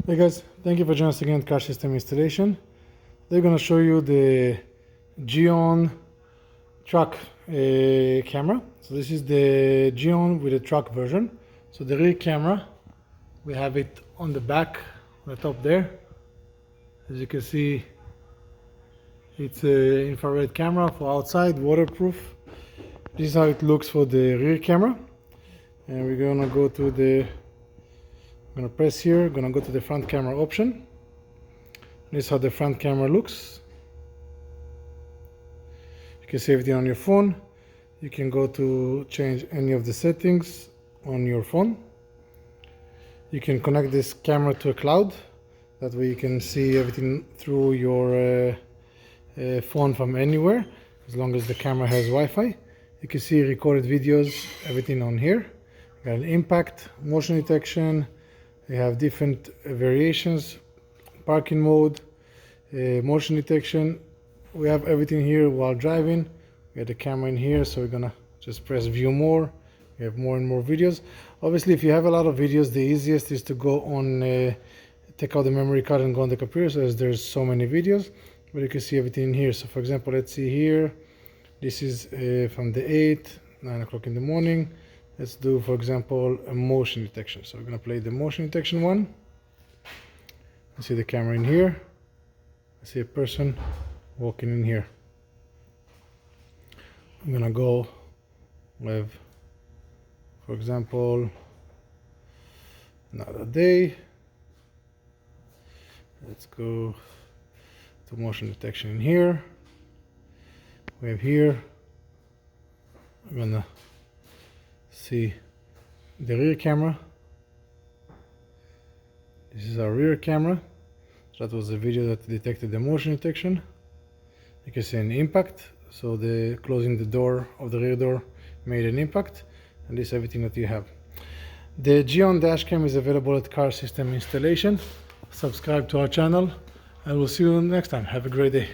Hey guys, thank you for joining us again at Car System Installation. They're going to show you the G-ONT Truck camera. So this is the G-ONT with a truck version. So the rear camera, we have it on the back, on the top there. As you can see, it's an infrared camera for outside, waterproof. This is how it looks for the rear camera. And we're going to go to the I'm going to press here, going to go to the front camera option. This is how the front camera looks. You can see everything on your phone. You can go to change any of the settings on your phone. You can connect this camera to a cloud. That way you can see everything through your phone from anywhere, as long as the camera has Wi-Fi. You can see recorded videos, everything on here. You got an impact, motion detection. We have different variations, parking mode, motion detection. We have everything here while driving. We have the camera in here, so we're gonna just press view more. We have more and more videos. Obviously, if you have a lot of videos, the easiest is to go on, take out the memory card and go on the computer, so as there's so many videos. But you can see everything in here. So for example, let's see here. This is from the 9 o'clock in the morning. Let's do, for example, a motion detection. So we're going to play the motion detection one. You see the camera in here. I see a person walking in here. I'm going to go with, for example, another day. Let's go to motion detection in here. We have here. I'm going to see the rear camera. This is our rear camera. That was the video that detected the motion detection. You can see an impact, so the closing the door of the rear door made an impact, and this is everything that you have. The G-ONT dashcam is available at Car System Installation. Subscribe to our channel, and we'll see you next time. Have a great day.